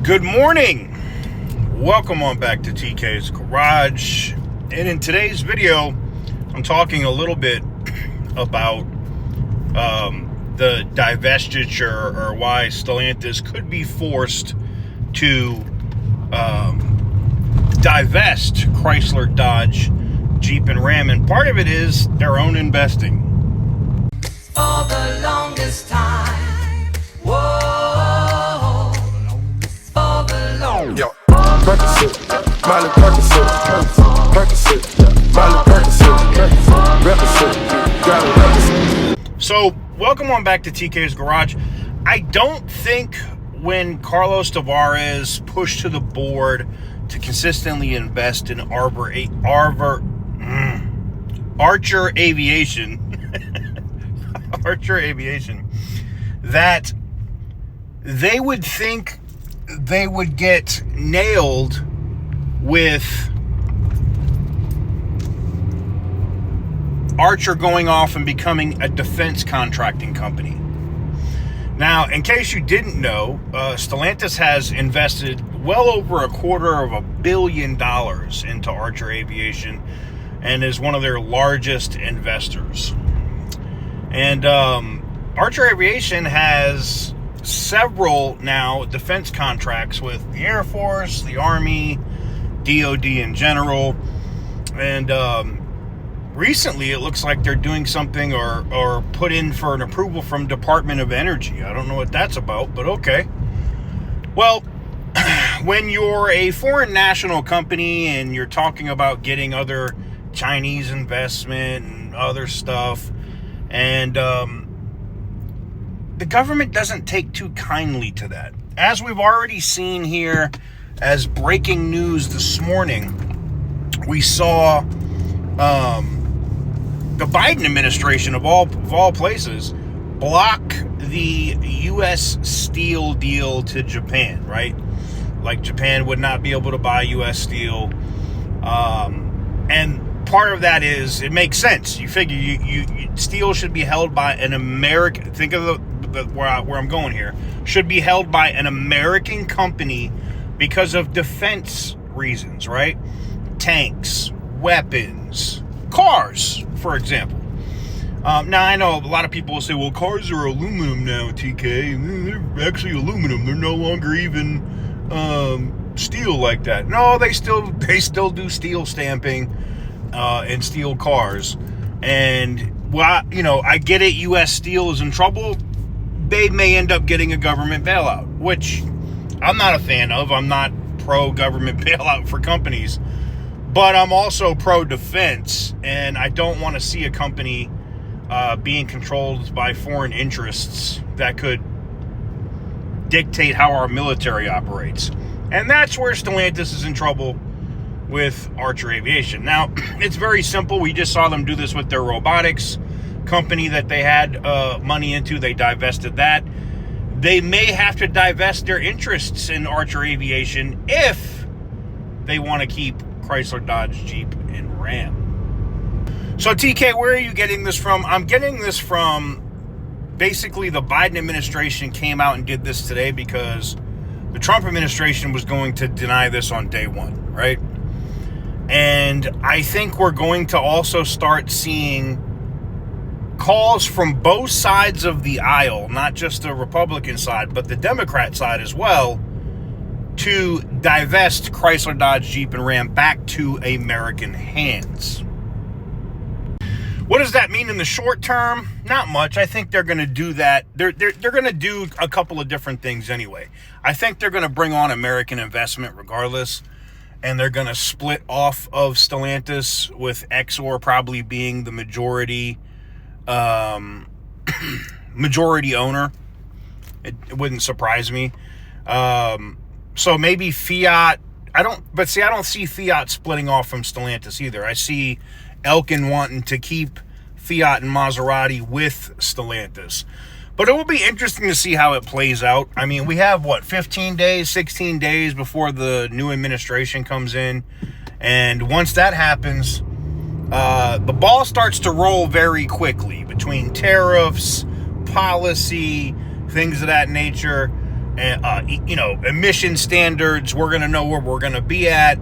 Good morning. Welcome on back to TK's Garage. And in today's video, I'm talking a little bit about the divestiture, or why Stellantis could be forced to divest Chrysler, Dodge, Jeep, and Ram. And part of it is their own investing. For the longest time. Whoa. For the longest Yo, Percocet, Miley Percocet, Percocet, Miley Percocet, represent, gotta represent. So, welcome on back to TK's Garage. I don't think when Carlos Tavares pushed to the board to consistently invest in Archer Aviation, Archer Aviation, that they would think they would get nailed with Archer going off and becoming a defense contracting company. Now, in case you didn't know, Stellantis has invested well over $250 million into Archer Aviation and is one of their largest investors. And Archer Aviation has several now defense contracts with the Air Force, the Army, DOD in general. And recently it looks like they're doing something or put in for an approval from Department of Energy. I don't know what that's about, but okay. Well, when you're a foreign national company and you're talking about getting other Chinese investment and other stuff, and the government doesn't take too kindly to that. As we've already seen here, as breaking news this morning, we saw the Biden administration, of all places, block the U.S. steel deal to Japan, right? Like Japan would not be able to buy U.S. steel. And part of that is, it makes sense. You figure you steel should be held by an American, think of where I'm going here, should be held by an American company because of defense reasons, right? Tanks, weapons, cars, for example. Now, I know a lot of people will say, well, cars are aluminum now, TK. They're actually aluminum. They're no longer even steel like that. No, they still do steel stamping and steel cars. And, well, I get it, U.S. Steel is in trouble. They may end up getting a government bailout, which I'm not a fan of. I'm not pro-government bailout for companies. But I'm also pro-defense, and I don't want to see a company being controlled by foreign interests that could dictate how our military operates. And that's where Stellantis is in trouble with Archer Aviation. Now, it's very simple. We just saw them do this with their robotics company that they had money into. They divested that. They may have to divest their interests in Archer Aviation if they want to keep Chrysler, Dodge, Jeep, and Ram. So, TK, where are you getting this from? I'm getting this from basically the Biden administration came out and did this today because the Trump administration was going to deny this on day one, right? And I think we're going to also start seeing calls from both sides of the aisle, not just the Republican side, but the Democrat side as well, to divest Chrysler, Dodge, Jeep, and Ram back to American hands. What does that mean in the short term? Not much. I think they're going to do that. They're going to do a couple of different things anyway. I think they're going to bring on American investment regardless, and they're going to split off of Stellantis, with Exor probably being the majority owner. It wouldn't surprise me. So maybe Fiat. I don't see Fiat splitting off from Stellantis either. I see Elkin wanting to keep Fiat and Maserati with Stellantis. But it will be interesting to see how it plays out. I mean, we have, 15 days, 16 days before the new administration comes in. And once that happens, the ball starts to roll very quickly between tariffs, policy, things of that nature. emission standards. We're going to know where we're going to be at.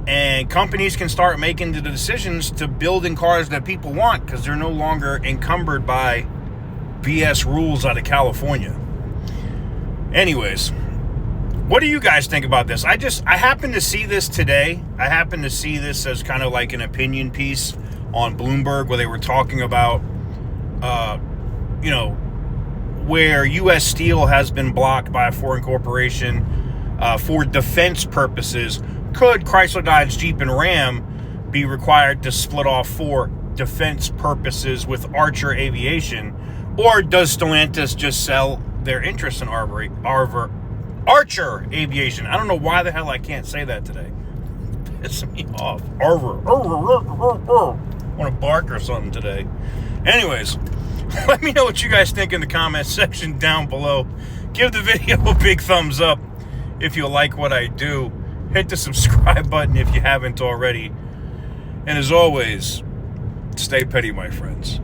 And companies can start making the decisions to building cars that people want because they're no longer encumbered by BS rules out of California. Anyways, what do you guys think about this? I happened to see this today. I happened to see this as kind of like an opinion piece on Bloomberg where they were talking about, where U.S. Steel has been blocked by a foreign corporation for defense purposes. Could Chrysler, Dodge, Jeep, and Ram be required to split off for defense purposes with Archer Aviation? Or does Stellantis just sell their interest in Archer Aviation? I don't know why the hell I can't say that today. Pissing me off. I want to bark or something today. Anyways, let me know what you guys think in the comment section down below. Give the video a big thumbs up if you like what I do. Hit the subscribe button if you haven't already. And as always, stay petty, my friends.